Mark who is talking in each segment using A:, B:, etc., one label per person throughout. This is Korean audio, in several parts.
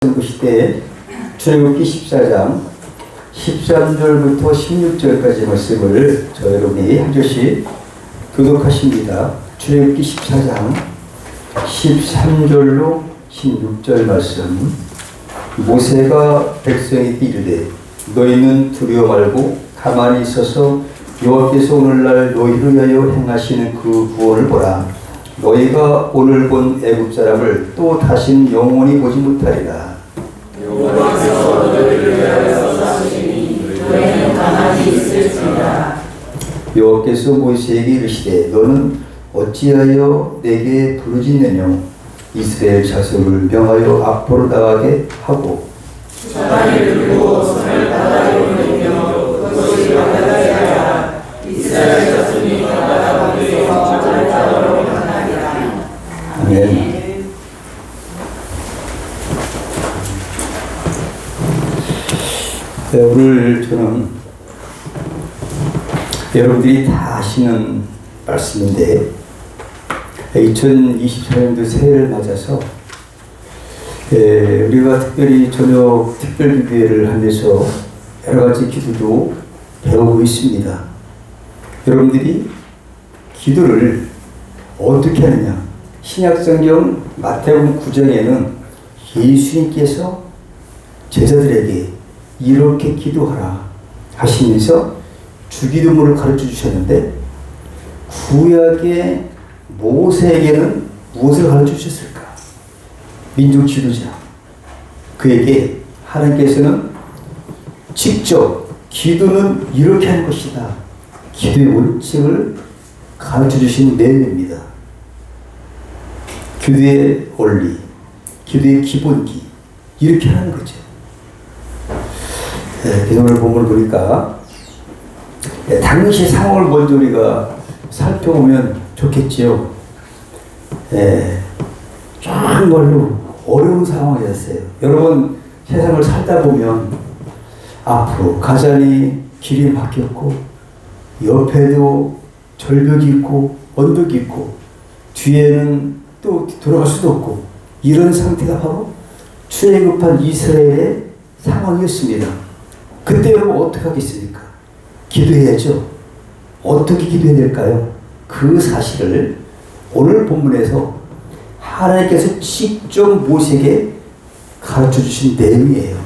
A: 그 시대에 출애굽기 14장 13절부터 16절까지 말씀을 저 여러분이 한 절씩 교독하십니다. 출애굽기 14장 13절로 16절 말씀. 모세가 백성에게 이르되 너희는 두려워 말고 가만히 있어서 여호와께서 오늘날 너희를 위하여 행하시는 그 구원을 보라. 너희가 오늘 본 애굽 사람을 또 다시는 영원히 보지 못하리라.
B: 여호와께서 너희를 위하여 싸우시니 너희는 가만히 있을지라.
A: 여호와께서 모세에게 이르시되 너는 어찌하여 내게 부르짖느냐. 이스라엘 자손을 명하여 앞으로 나가게 하고
B: 사람을 두고 손을 바다로 내며 그것이 바다가 하라. 이스라엘 자손이 바다 가운데서 바다로 가나니라.
A: 아멘. 네, 오늘 저는 여러분들이 다 아시는 말씀인데 2024년도 새해를 맞아서 우리가 특별히 저녁 특별기도회를 하면서 여러 가지 기도도 배우고 있습니다. 여러분들이 기도를 어떻게 하느냐? 신약성경 마태복음 9장에는 예수님께서 제자들에게 이렇게 기도하라 하시면서 주기도문을 가르쳐 주셨는데 구약의 모세에게는 무엇을 가르쳐 주셨을까? 민족 지도자. 그에게 하나님께서는 직접 기도는 이렇게 하는 것이다. 기도의 원칙을 가르쳐 주신 내용입니다. 기도의 원리, 기도의 기본기, 이렇게 하는 거죠. 오늘 본문을 보니까 당시 상황을 먼저 우리가 살펴보면 좋겠지요. 정말로 어려운 상황이었어요. 여러분 세상을 살다 보면 앞으로 가자니 길이 막혔고 옆에도 절벽이 있고 언덕이 있고 뒤에는 또 돌아갈 수도 없고 이런 상태가 바로 출애굽한 이스라엘의 상황이었습니다. 그때 여러분 어떻게 하겠습니까? 기도해야죠. 어떻게 기도해야 될까요? 그 사실을 오늘 본문에서 하나님께서 직접 모세에게 가르쳐 주신 내용이에요.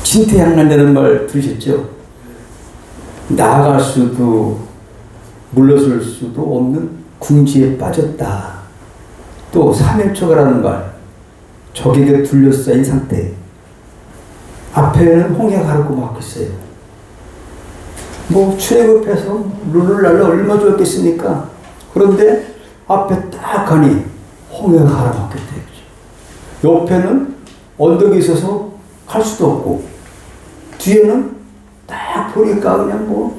A: 진퇴양난다는 말 들으셨죠? 나아갈 수도 물러설 수도 없는 궁지에 빠졌다. 또 사면초가라는 말, 적에게 둘러싸인 상태. 앞에는 홍해가 가르고 막혔어요. 출애굽해서 룰루랄라 얼마나 좋았겠습니까? 그런데 앞에 딱 가니 홍해가 가라막혔대요. 옆에는 언덕이 있어서 갈 수도 없고 뒤에는 딱 보니까 그냥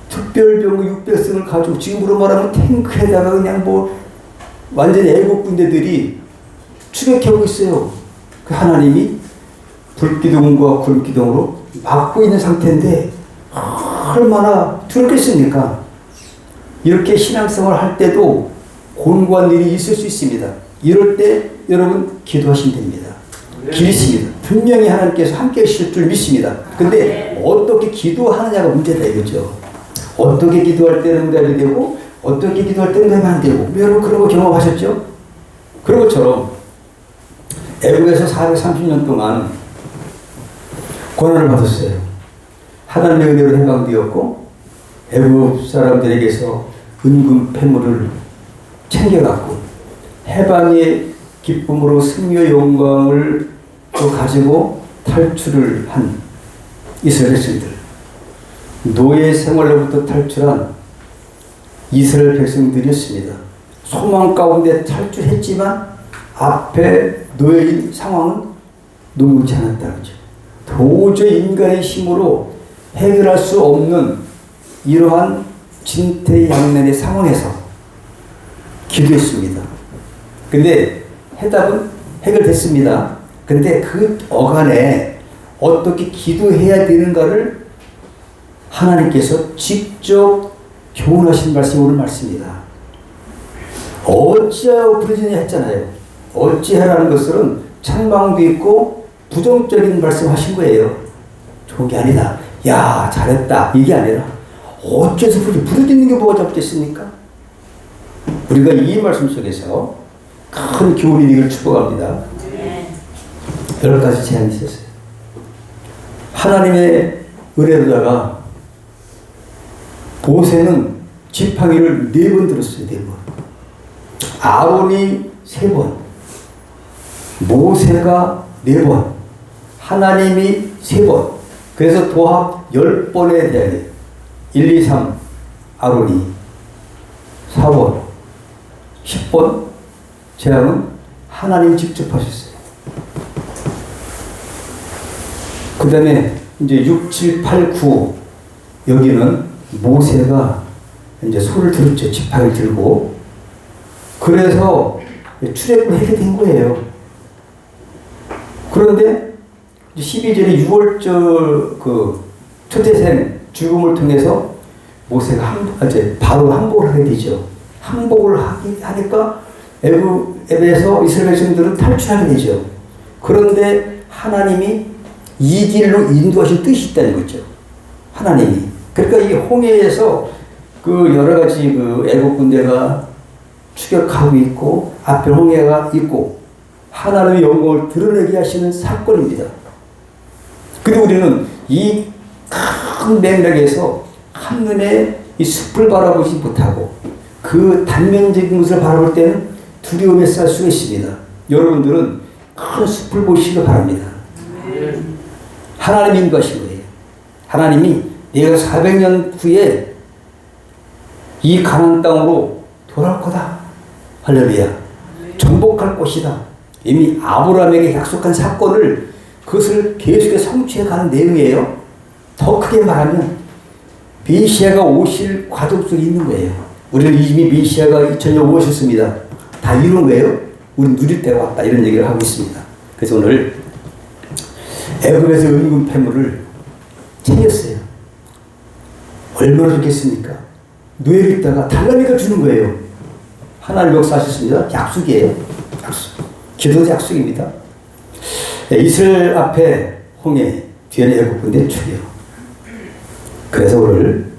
A: 특별병 600승을 가지고 지금으로 말하면 탱크에다가 그냥 완전히 애국 군대들이 추격하고 있어요. 그 하나님이 불기둥과 구름기둥으로 막고 있는 상태인데 얼마나 두렵겠습니까? 이렇게 신앙생활을 할 때도 곤고한 일이 있을 수 있습니다. 이럴 때 여러분 기도하시면 됩니다. 길이 있습니다. 분명히 하나님께서 함께 하실 줄 믿습니다. 근데 어떻게 기도하느냐가 문제다 이거죠. 어떻게 기도할 때는 응답이 되고 어떻게 기도할 때는 응답이 안 되고 여러분 그런 거 경험하셨죠? 그런 것처럼 애국에서 430년 동안 고난을 받았어요. 하나님의 은혜로 해방되었고 애국 사람들에게서 은금 패물을 챙겨갖고 해방의 기쁨으로 승리의 영광을 또 가지고 탈출을 한 이스라엘 백성들, 노예 생활로부터 탈출한 이스라엘 백성들이었습니다. 소망 가운데 탈출했지만 앞에 노예인 상황은 녹록지 않았다는 거죠. 도저히 인간의 힘으로 해결할 수 없는 이러한 진퇴양난의 상황에서 기도했습니다. 근데 해답은 해결됐습니다. 근데 그 어간에 어떻게 기도해야 되는가를 하나님께서 직접 교훈하신 말씀이 오늘 말씀입니다. 어찌하여 부르짖느냐 했잖아요. 어찌하라는 것은 책망도 있고 부정적인 말씀하신 거예요. 좋은 게 아니다. 야, 잘했다. 이게 아니라 어째서 부르짖는 게 뭐가 잘못됐습니까? 우리가 이 말씀 속에서 큰 교훈이 되기를 축복합니다. 여러 가지 제안이 있었어요. 하나님의 은혜로다가 모세는 지팡이를 4번 들었어요. 4번. 아론이 3번, 모세가 4번, 하나님이 3번. 그래서 도합 10번에 대해 1, 2, 3 아론이 4번, 10번 재앙은 하나님 직접 하셨어요. 그 다음에 이제 6, 7, 8, 9 여기는 모세가 이제 손을 들었죠. 지팡이를 들고. 그래서 출애굽을 하게 된 거예요. 그런데 12절에 6월절 그 초대생 죽음을 통해서 모세가 이제 바로 항복을 하게 되죠. 항복을 하니까 애굽에서 이스라엘 백성들은 탈출하게 되죠. 그런데 하나님이 이 길로 인도하신 뜻이 있다는 거죠. 하나님이. 그러니까 이 홍해에서 그 여러 가지 그 애국 군대가 추격하고 있고 앞에 홍해가 있고 하나님의 영광을 드러내게 하시는 사건입니다. 근데 우리는 이 큰 맥락에서 한눈에 이 숲을 바라보지 못하고 그 단면적인 것을 바라볼 때는 두려움에 쌀 수가 있습니다. 여러분들은 큰 숲을 보시기 바랍니다. 하나님이 인도하신 거예요. 하나님이 내가 400년 후에 이 가나안 땅으로 돌아올 거다. 할렐루야. 정복할 곳이다. 이미 아브라함에게 약속한 사건을 그것을 계속해서 성취해 가는 내용이에요. 더 크게 말하면 메시아가 오실 과정 속에 있는 거예요. 우리는 이미 메시아가 2000년 오셨습니다. 다 이룬 거예요. 우리 누릴 때가 왔다. 이런 얘기를 하고 있습니다. 그래서 오늘 애굽에서 은금 패물을 챙겼어요. 얼마나 좋겠습니까? 노예로 있다가 달라니까 주는 거예요. 하나님 역사하셨습니다. 약속이에요. 약속. 기도도 약속입니다. 이스라엘 앞에 홍해, 뒤에는 애굽 군대 추격. 그래서 오늘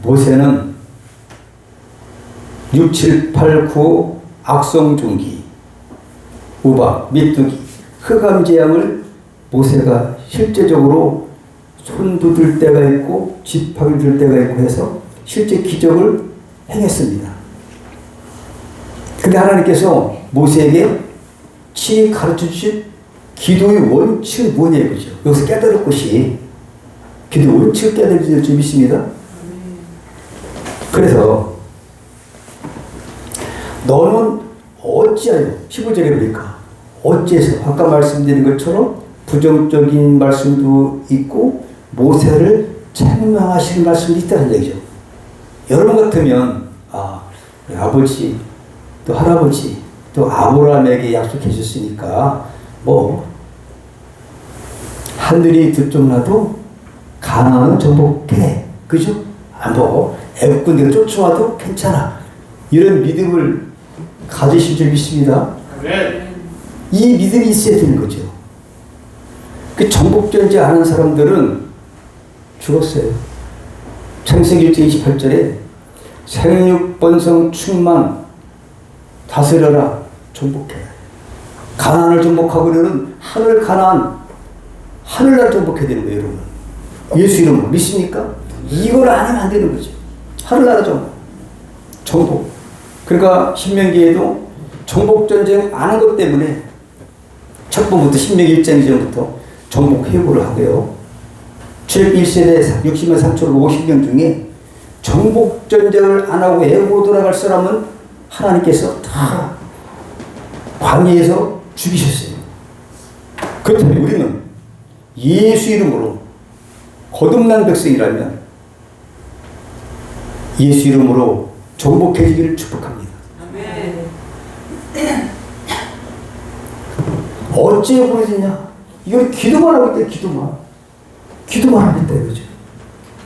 A: 모세는 6, 7, 8, 9 악성종기, 우박, 미뚜기, 흑암재앙을 모세가 실제적으로 손도 들 때가 있고 지팡이 들 때가 있고 해서 실제 기적을 행했습니다. 근데 하나님께서 모세에게 친히 가르쳐 주신 기도의 원칙은 뭐냐 이거죠. 여기서 깨달을 것이 기도의 원칙을 깨달을 줄 믿습니다. 그래서 너는 어찌하여 15절에 보니까 어째서 아까 말씀드린 것처럼 부정적인 말씀도 있고 모세를 책망하시는 말씀도 있다는 얘기죠. 여러분 같으면 아버지 또 할아버지 또 아브라함에게 약속해 줬으니까 뭐 하늘이 들쪽나도 가나안은 정복해. 그죠? 뭐 애국 군대가 쫓아와도 괜찮아. 이런 믿음을 가지실 줄 믿습니다. 이 믿음이 있어야 되는 거죠. 그 정복전지 않은 사람들은 죽었어요. 창세기 1장 28절에 생육번성 충만 다스려라 정복해. 가나안을 정복하고는 하늘 가나안 하늘나라 정복해야 되는 거예요. 여러분. 예수 이름으로 믿습니까? 이걸 안 하면 안 되는 거죠. 하늘나라 정복. 그러니까 신명기에도 정복전쟁 안 한 것 때문에 첫 번부터 신명기 1장 이전부터 정복 회고를 하고요. 출애굽 1세대 60만 3,550명 중에 정복전쟁을 안 하고 애굽으로 돌아갈 사람은 하나님께서 다 광야에서 죽이셨어요. 그렇다면 우리는 예수 이름으로 거듭난 백성이라면 예수 이름으로 정복해지기를 축복합니다. 어찌 부르짖냐? 이건 기도만 하고 있다. 기도만 하고 있다 이거죠.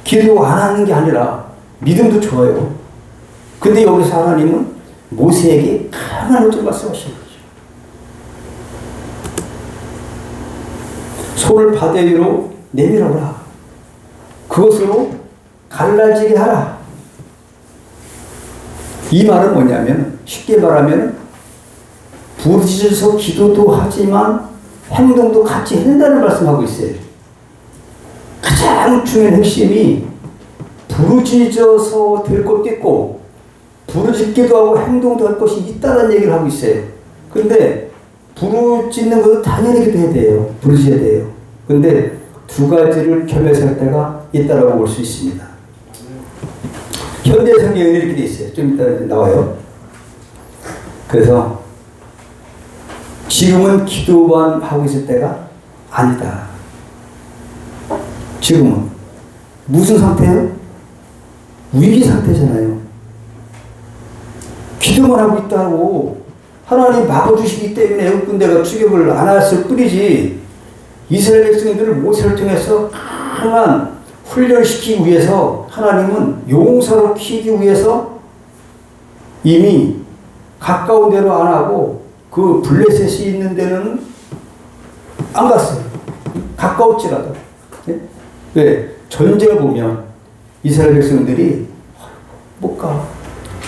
A: 기도 안 하는 게 아니라 믿음도 좋아요. 근데 여기서 하나님은 모세에게 강한 어조를 말씀하시는 거죠. 손을 바다 위로 내밀어라. 그것으로 갈라지게 하라. 이 말은 뭐냐면, 쉽게 말하면 부르짖어서 기도도 하지만 행동도 같이 한다는 말씀하고 있어요. 가장 중요한 핵심이 부르짖어서 될 것도 있고 부르짖기도 하고 행동도 할 것이 있다는 얘기를 하고 있어요. 근데 부르짖는 것도 당연히 기도해야 돼요. 부르짖어야 돼요. 근데 두 가지를 겸해서 할 때가 있다라고 볼 수 있습니다. 현대 성경에 이렇게 돼 있어요. 좀 이따 나와요. 그래서 지금은 기도만 하고 있을 때가 아니다. 지금은 무슨 상태예요? 위기 상태잖아요. 기도만 하고 있다고 하나님 막아주시기 때문에 애국 군대가 추격을 안 했을 뿐이지, 이스라엘 백성들을 모세를 통해서 강한 훈련시키기 위해서, 하나님은 용사로 키우기 위해서 이미 가까운 데로 안 하고 그 블레셋이 있는 데는 안 갔어요. 가까울지라도. 왜? 전쟁을 보면 이스라엘 백성들이 못 가.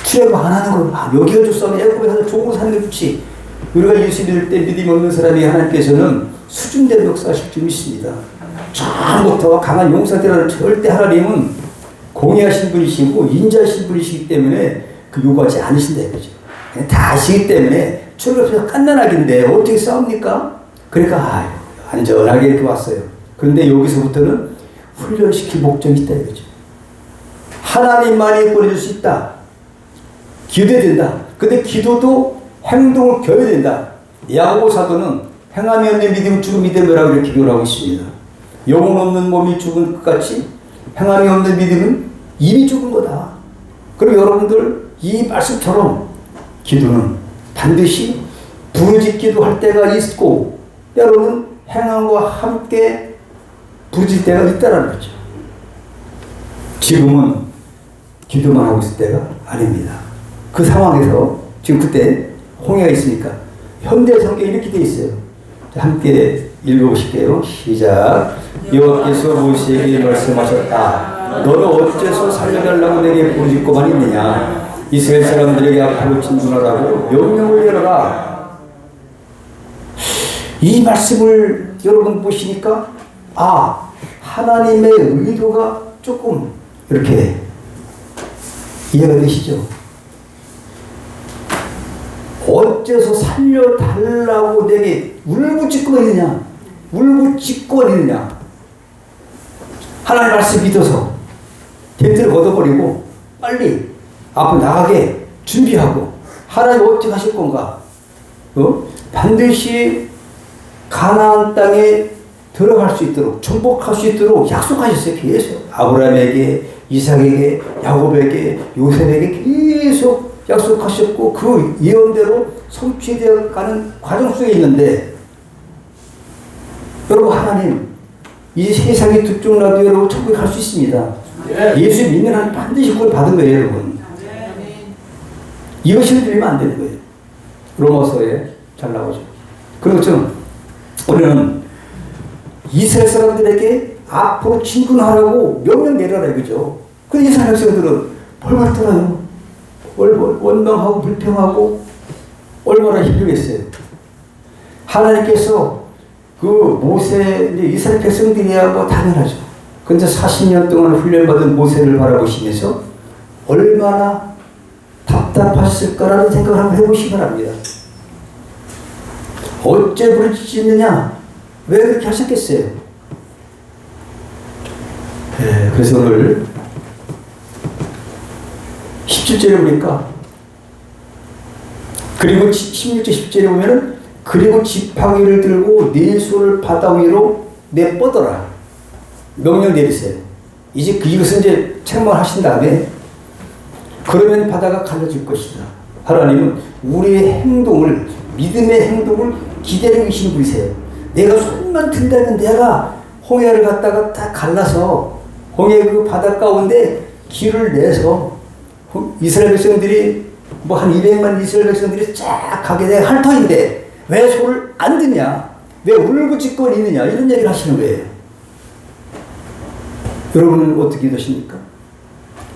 A: 출애굽 안 하는 거. 여기가 좋사면 애굽에 가서 좋은 거 사는 게 좋지. 우리가 예수 믿을 때 믿음이 없는 사람이 하나님께서는 수준대로 역사하실 줄 믿습니다. 처음부터 강한 용사들은 절대 하나님은 공의하신 분이시고 인자하신 분이시기 때문에 그 요구하지 않으신다 이거죠. 다 아시기 때문에 출애굽에서 깐난하긴데 어떻게 싸웁니까? 그러니까 안전하게 이렇게 왔어요. 그런데 여기서부터는 훈련시킬 목적이 있다 이거죠. 하나님만이 보내줄 수 있다. 기도해야 된다. 근데 기도도 행동을 겨야 된다. 야고보 사도는 행함이 없는 믿음은 죽은 믿음이라고 이렇게 기도를 하고 있습니다. 영혼 없는 몸이 죽은 것 같이 행함이 없는 믿음은 이미 죽은 거다. 그럼 여러분들 이 말씀처럼 기도는 반드시 부르짖기도 할 때가 있고 때로는 행함과 함께 부르짖을 때가 있다는 거죠. 지금은 기도만 하고 있을 때가 아닙니다. 그 상황에서 지금 그때 홍해가 있으니까 현대 성경에 이렇게 돼 있어요. 함께 읽어보실게요. 시작. 여호와께서 모세에게 말씀하셨다. 너는 어째서 살려달라고 내게 부르짖고만 있느냐. 이스라엘 사람들에게 앞으로 진군하라고 명령을 내려라. 이 말씀을 여러분 보시니까 하나님의 의도가 조금 이렇게 이해가 되시죠? 어째서 살려달라고 내게 울부짖고 있느냐? 울부짖고 있느냐? 하나님 말씀 믿어서 텐트를 걷어버리고 빨리 앞으로 나가게 준비하고 하나님 어떻게 하실 건가? 반드시 가나안 땅에 들어갈 수 있도록 정복할 수 있도록 약속하셨어요. 계속 아브라함에게, 이삭에게, 야곱에게, 요셉에게 계속 약속하셨고 그 예언대로 성취되어 가는 과정 속에 있는데, 여러분 하나님 이 세상의 두 쪽 나도 여러분 천국에 갈 수 있습니다. 예수 믿는 한 반드시 그걸 받은 거예요. 여러분 이것이 들리면 안 되는 거예요. 로마서에 잘 나오죠. 그런 것처럼 우리는 이스라엘 사람들에게 앞으로 진군하라고 명령 내려라 이거죠. 근데 이스라엘 백성들은 벌벌 떨어요. 원망하고 불평하고 얼마나 힘들겠어요. 하나님께서 그 모세, 이스라엘 백성들이야 뭐 당연하죠. 근데 40년 동안 훈련받은 모세를 바라보시면서 얼마나 답답하셨을까라는 생각을 한번 해보시기 바랍니다. 어째 부르짖느냐? 왜 그렇게 하셨겠어요? 그래서 오늘 17절에 보니까, 그리고 16절 10절에 보면은 그리고 지팡이를 들고 네 손을 바다 위로 내뻗어라. 명령 내리세요. 이것은 이제 책망하신 다음에 그러면 바다가 갈라질 것이다. 하나님은 우리의 행동을, 믿음의 행동을 기다리고 계신 분이세요. 내가 손만 든다면 내가 홍해를 갖다가 다 갈라서 홍해 그 바다 가운데 길을 내서 이스라엘 백성들이 뭐 한 200만 이스라엘 백성들이 쫙 가게 될 할 터인데 왜 손을 안 드냐? 왜 울부짖거리느냐 이런 얘기를 하시는 거예요. 여러분은 어떻게 기도하십니까?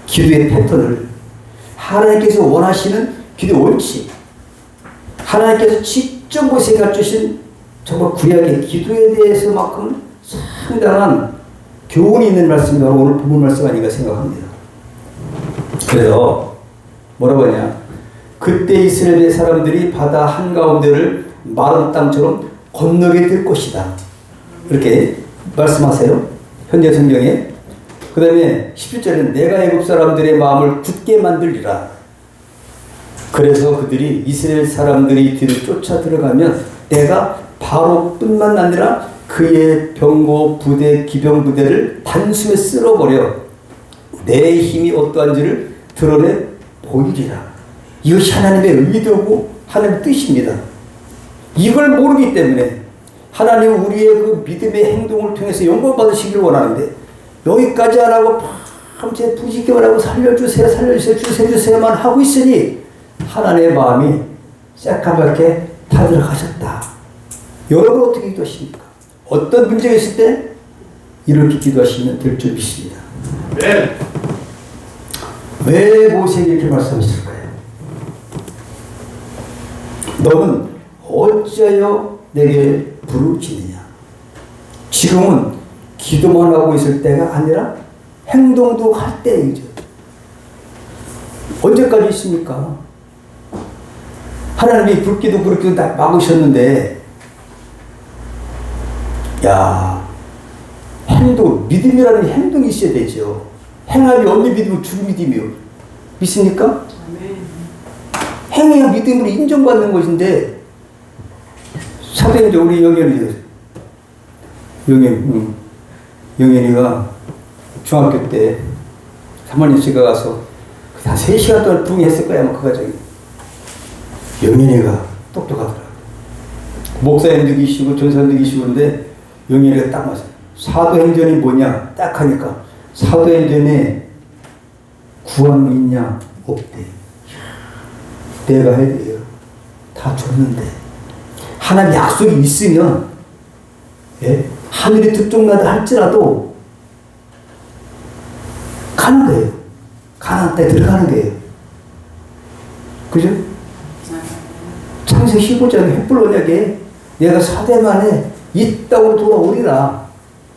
A: 기도의 패턴을 하나님께서 원하시는 기도 원칙, 하나님께서 직접 모세에게 주신 정말 구약의 기도에 대해서만큼 상당한 교훈이 있는 말씀이 바로 오늘 본문 말씀 아닌가 생각합니다. 그래서 뭐라고 하냐, 그때 이스라엘 사람들이 바다 한가운데를 마른 땅처럼 건너게 될 것이다, 이렇게 말씀하세요, 현대 성경에. 그 다음에 17절에는 내가 애굽 사람들의 마음을 굳게 만들리라. 그래서 그들이 이스라엘 사람들이 뒤를 쫓아 들어가면 내가 바로뿐만 아니라 그의 병거 부대 기병 부대를 단숨에 쓸어버려 내 힘이 어떠한지를 드러내 보이리라. 이것이 하나님의 의도고 하나님의 뜻입니다. 이걸 모르기 때문에 하나님은 우리의 그 믿음의 행동을 통해서 영광 받으시길 원하는데, 여기까지 안 하고 밤새 부지기만 하고 살려주세요 주세요만 하고 있으니 하나님의 마음이 새까맣게 다 들어가셨다. 여러분 어떻게 기도하십니까? 어떤 문제가 있을 때 이렇게 기도하시면 될 줄 믿습니다. 네. 왜 모세에게 이렇게 말씀하셨을까요? 너는 어찌하여 내게 부르짖느냐. 지금은 기도만 하고 있을 때가 아니라 행동도 할 때이죠. 언제까지 있습니까? 하나님이 불기도 그렇게 다 막으셨는데, 야, 행동, 믿음이라는 행동이 있어야 되죠. 행함이 없는 믿음은 죽은 믿음이요. 믿습니까? 행해야 믿음으로 인정받는 것인데, 사도행전 우리 영현이가 중학교 때 사모님 씨가 가서 한 3시간 동안 붕했을 거야, 아마 그 가정이. 영현이가 똑똑하더라고요. 목사님도 계시고 전사님도 계시고인데 영현이가 딱 맞아요. 사도행전이 뭐냐 딱 하니까 사도행전에 구원 있냐 없대. 내가 해야 돼요. 다 줬는데 하나님 약속이 있으면, 예? 하늘이 들쭉나다 할지라도 가는 거예요. 가나안 땅에 들어가는 거예요. 그죠? 창세기 15장에 햇불 언약에 내가 4대 만에 이 땅으로 돌아오리라.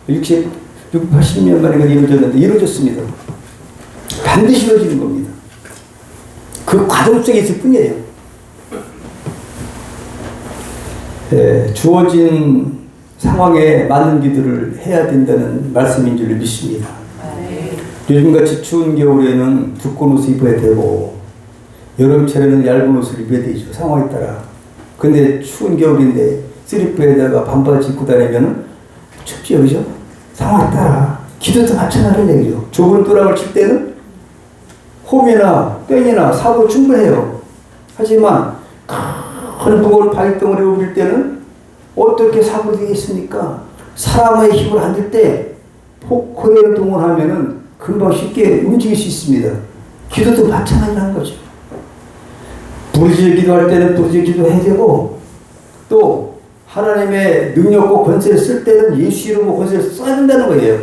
A: 80년 만에 이루어졌는데 이루어졌습니다. 반드시 이루어지는 겁니다. 그 과정 속에 있을 뿐이에요. 주어진 상황에 맞는 기도를 해야 된다는 말씀인 줄 믿습니다. 요즘같이 추운 겨울에는 두꺼운 옷을 입어야 되고 여름철에는 얇은 옷을 입어야 되죠. 상황에 따라. 근데 추운 겨울인데 슬리퍼에다가 반바지 입고 다니면 춥죠, 그죠? 상황에 따라 기도도 맞춰나가는 얘기죠. 좁은 뚜락을 칠 때는 홈이나 뺑이나 사고 충분해요. 하지만 큰 무거운 바위덩어리를 올릴 때는 어떻게 사고 되겠습니까? 사람의 힘을 안 들 때 포크레를 동원하면은 금방 쉽게 움직일 수 있습니다. 기도도 마찬가지라는 거죠. 부르짖어 기도할 때는 부르짖어 기도해야 되고, 또 하나님의 능력과 권세를 쓸 때는 예수 이름으로 권세를 써야 된다는 거예요.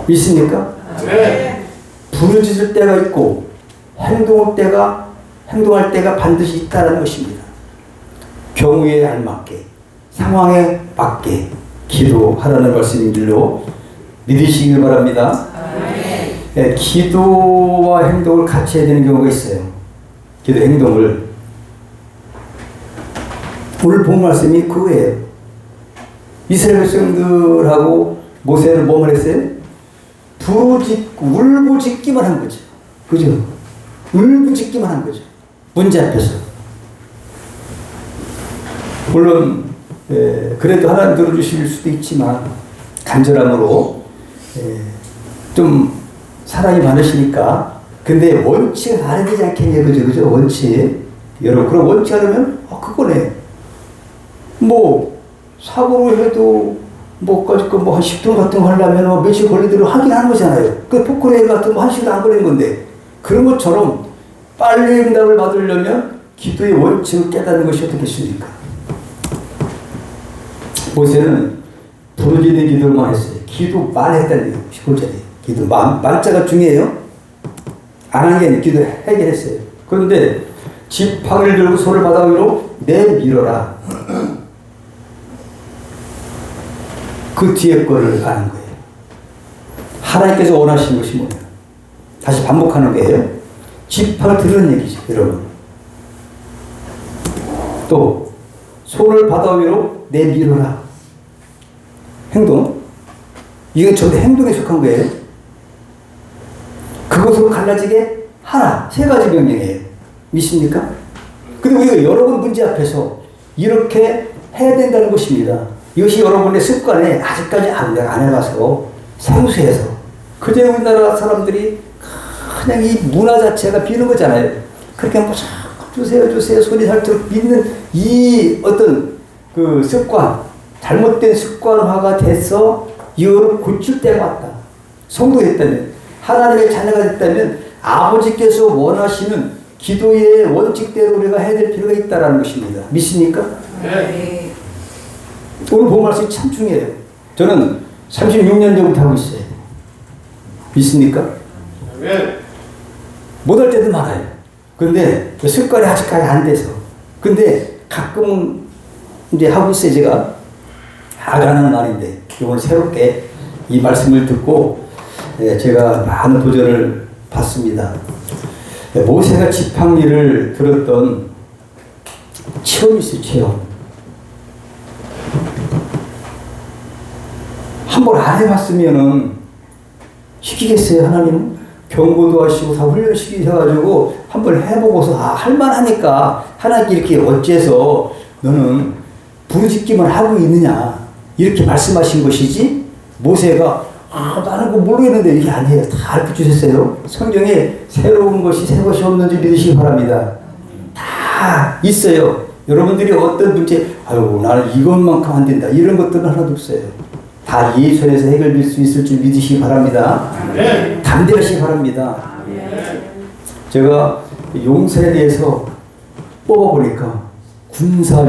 A: 믿습니까? 네. 부르짖을 때가 있고 행동할 때가 반드시 있다는 것입니다. 경우에 알맞게, 상황에 맞게 기도하라는 말씀인 줄로 믿으시길 바랍니다. 네, 기도와 행동을 같이 해야 되는 경우가 있어요. 기도 행동을. 오늘 본 말씀이 그거예요. 이스라엘 백성들하고 모세는 뭐만 했어요? 부르짖고 울부짖기만 한 거죠. 그죠? 울부짖기만 한 거죠. 문제 앞에서. 물론 그래도 하나님 들어주실 수도 있지만 간절함으로 좀 사랑이 많으시니까. 근데 원칙은 안 해야 되지 않겠냐, 그죠? 원칙. 여러분, 그럼 원칙 하려면 그거네. 뭐 사고로 해도 한 10톤 같은 거 하려면 며칠 걸리도록 하긴 하는 거잖아요. 그 포크레인 같은 거 1시간도 안 걸리는 건데, 그런 것처럼 빨리 응답을 받으려면 기도의 원칙을 깨닫는 것이 어떻겠습니까? 모세는 부르짖는 기도만 했어요. 기도만 했다는 얘기예요. 19절에. 기도 만자가 중요해요. 안 한 게 아니라 기도 해결했어요. 그런데 지팡이를 들고 손을 바다 위로 내밀어라. 그 뒤에 거를 아는 거예요. 하나님께서 원하시는 것이 뭐예요? 다시 반복하는 거예요. 지팡이를 들으는 얘기죠, 여러분. 또 손을 바다 위로 내밀어라. 행동. 이건 전부 행동에 속한 거예요. 그것으로 갈라지게 하라. 3가지 명령이에요. 믿습니까? 근데 우리가 여러분 문제 앞에서 이렇게 해야 된다는 것입니다. 이것이 여러분의 습관에 아직까지 안 해봐서 생소해서 그저 우리나라 사람들이 그냥 이 문화 자체가 비는 거잖아요. 그렇게 뭐 자꾸 주세요 소리 살도록 믿는 이 어떤 그 습관, 잘못된 습관화가 돼서 이거를 고칠 때가 왔다. 성도했다면, 하나님의 자녀가 됐다면 아버지께서 원하시는 기도의 원칙대로 우리가 해야 될 필요가 있다는 것입니다. 믿습니까?
B: 네.
A: 오늘 본 말씀이 참 중요해요. 저는 36년 전부터 하고 있어요. 믿습니까?
B: 네.
A: 못할 때도 많아요. 그런데 습관이 아직까지 안 돼서. 근데 가끔 이제 하고 있어요. 제가 하라는 말인데 이번 새롭게 이 말씀을 듣고 제가 많은 도전을 받습니다. 모세가 지팡이를 들었던 체험이 있어요. 체험. 한번 안 해봤으면은 시키겠어요. 하나님은 경고도 하시고 다 훈련시키셔가지고 한번 해보고서 할만하니까 하나님께 이렇게 어째서 너는 부르짖기만 하고 있느냐 이렇게 말씀하신 것이지 모세가 나는 그거 모르겠는데 이게 아니에요. 다 알려주셨어요. 성경에 새로운 것이 새 것이 없는지 믿으시기 바랍니다. 다 있어요. 여러분들이 어떤 문제 나는 이것만큼 안 된다 이런 것들은 하나도 없어요. 다 예수 안에서 해결될 수 있을 줄 믿으시기 바랍니다.
B: 네.
A: 담대하시기 바랍니다.
B: 네.
A: 제가 용사에 대해서 뽑아보니까 군사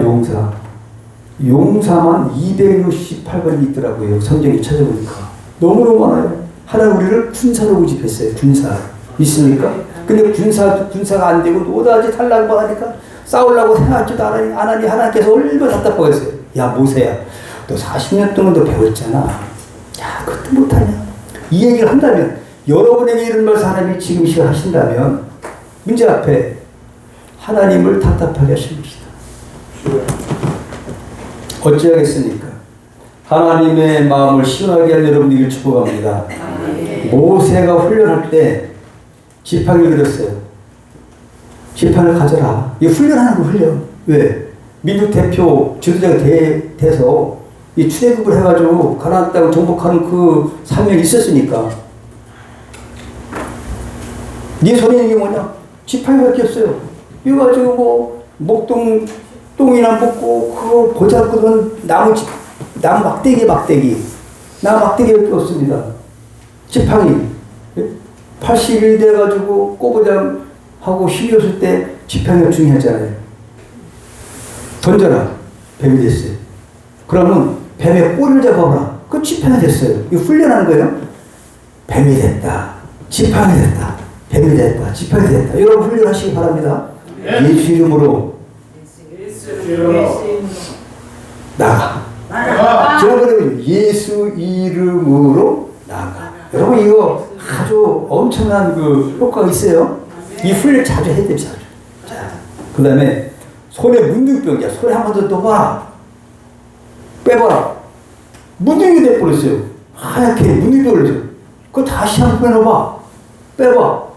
A: 용사만 268번이 있더라고요. 성경에 찾아보니까 너무너무 많아요. 하나님 우리를 군사로 모집했어요. 군사 있습니까? 근데 군사가 안 되고 노다지 탈락을 하니까 싸우려고 생각하지도 안 하니 하나님께서 얼마나 답답하게 했어요. 야 모세야 너 40년 동안 너 배웠잖아. 야 그것도 못하냐. 이 얘기를 한다면 여러분에게 이런 말씀 하나님이 지금 시간 하신다면 문제 앞에 하나님을 답답하게 하실 것이다. 어찌하겠습니까? 하나님의 마음을 시원하게 할 여러분들을 축복합니다. 모세가 훈련할 때 지팡이를 들었어요. 지팡이를 가져라. 이 훈련하는 거 훈련. 왜? 민족 대표 지도자가 돼서 이 출애굽을 해가지고 가나안 땅을 정복하는 그 사명이 있었으니까. 네 손에 있는 게 뭐냐? 지팡이밖에 없어요. 이거 가지고 뭐 목동 똥이나 먹고 그거 보자꾸는 나무 막대기 나무 막대기밖에 없습니다. 지팡이 80일 돼가지고 꼬부장 하고 힘이 없을 때 지팡이가 중요하잖아요. 던져라. 뱀이 됐어요. 그러면 뱀의 꼬리를 잡아라. 그 지팡이 됐어요. 이거 훈련하는 거예요. 뱀이 됐다. 지팡이 됐다. 뱀이 됐다. 지팡이 됐다. 여러분 훈련하시기 바랍니다. 네. 예수 이름으로 나가. 여러분 예수 이름으로 나가. 여러분 이거 아주 엄청난 그 효과가 있어요. 이 훈련 자주 해야 됩니다. 자, 그 다음에 손에 문둥병이야. 손에 한 번 더 떠봐. 빼봐라. 문둥이 돼버렸어요. 하얗게 문둥병을 줘. 그거 다시 한 번 빼놔봐. 빼봐.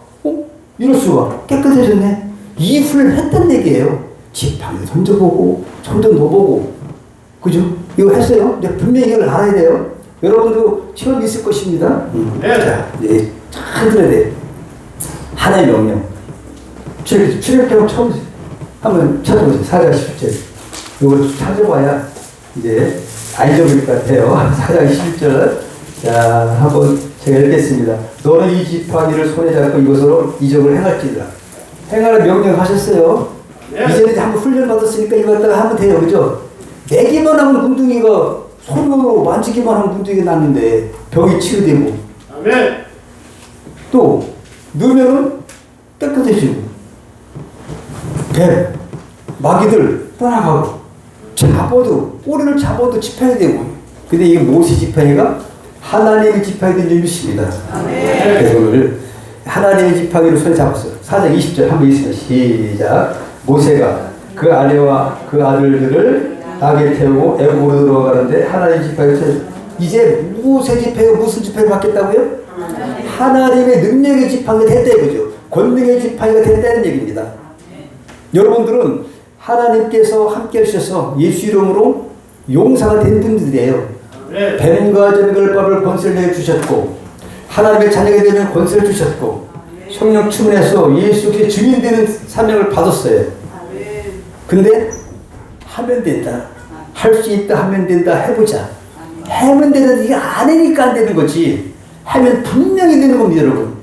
A: 이럴 수가. 깨끗해졌네. 이 훈련을 했단 얘기예요. 지팡이 던져보고 손도 넣어보고. 그죠? 이거 했어요. 근데 분명히 이걸 알아야 돼요. 여러분도 체험이 있을 것입니다.
B: 네.
A: 자, 이제 잘 들어야 돼. 하나의 명령. 출애굽 처음 한번 찾아보세요. 4장 10절. 이걸 찾아봐야 이제 알려버릴 것 같아요. 4장 10절. 자, 한번 제가 읽겠습니다. 너는 이 지팡이를 손에 잡고 이것으로 이적을 행할지니라. 행하라 명령하셨어요. 네. 이제는 한번 훈련 받았으니까 이거 갖다가 하면 돼요. 그죠? 내기만 하면 곰둥이가 손으로 만지기만 하면 문제가 났는데 병이 치유되고
B: 아멘.
A: 또 넣으면은 깨끗해지고 뱀 마귀들 떠나가고 잡아도 꼬리를 잡아도 지팡이 되고 근데 이 모세 지팡이가 하나님의 지팡이 된 믿습니다. 그래서 오늘 하나님의 지팡이로 손에 잡았어요. 4장 20절 한번 있습니다. 시작. 모세가 그 아내와 그 아들들을 낙에 태우고 애굽으로 들어가는데 하나님의 지팡이로 손에 이제 모세 지팡이가 무슨 지팡이 받겠다고요? 하나님의 능력의 지팡이가 됐다 이거죠. 권능의 지팡이가 됐다는 얘기입니다. 여러분들은 하나님께서 함께 하셔서 예수 이름으로 용사가 된 분들이에요. 뱀과 전갈밥을 권세를 내주셨고 하나님의 자녀가 되면 권세를 주셨고 성령 충만해서 예수 그리스도의 증인되는 사명을 받았어요. 근데 하면 된다. 할 수 있다 하면 된다. 해보자. 하면 되는데 이게 안 하니까 안 되는 거지. 하면 분명히 되는 겁니다 여러분.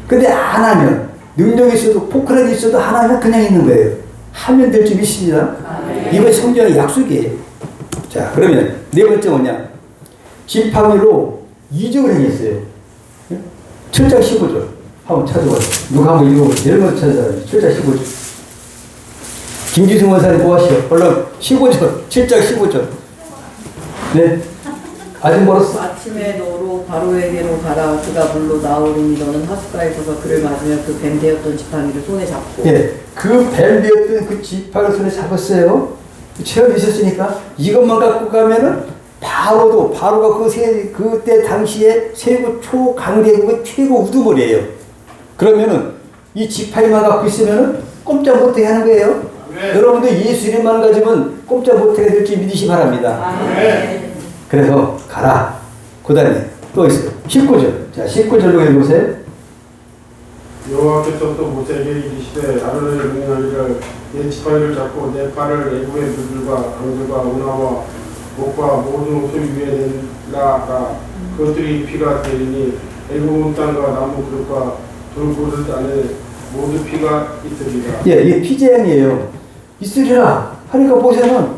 A: 근데 안 하면 능력이 있어도 포크라지 있어도 안 하면 그냥 있는 거예요. 하면 될 줄 믿습니다. 이건 성경의 약속이에요. 자 그러면 네 번째 뭐냐. 지팡이로 이적을 행했어요. 7장 15절 한번 찾아봐요. 누가 한번 읽어보세요. 제일 먼저 찾은 사람이 7장 15절. 김기승 원사님 뭐 하시오? 얼른 15절 7장 15절. 네. 아직 멀었어.
C: 아침에 너로 바로에게로 가라. 그가 물로 나오리니 너는 하숫가에 서서 그를 맞으며 그 뱀 되었던 지팡이를 손에 잡고.
A: 예, 그 뱀 되었던 그 지팡이를 손에 잡았어요. 체험이 있었으니까 이것만 갖고 가면은 바로가 그때 당시에 세고 초강대국의 최고 우두머리예요. 그러면은 이 지팡이만 갖고 있으면은 꼼짝 못하게 하는 거예요. 여러분들 예수 이름만 가지면 꼼짝 못하게 될지 믿으시 바랍니다. 그래서 가라. 그 다음에 또 있어요. 19절. 자, 19절로 해보세요.
B: 여호와께서 또 모세에게 이르시되 아론에게 명령하기를 내 지팡이를 잡고 내 팔을 애굽의 물들과 강들과 운하와 목과 모든 옷을 위에 내라가 그것들이 피가 되리니 애굽 온 땅과 나무 그릇과 돌그릇 안에 모두 피가 있으리라.
A: 예, 이게 피재앙이에요. 있으리라 하니까 모세는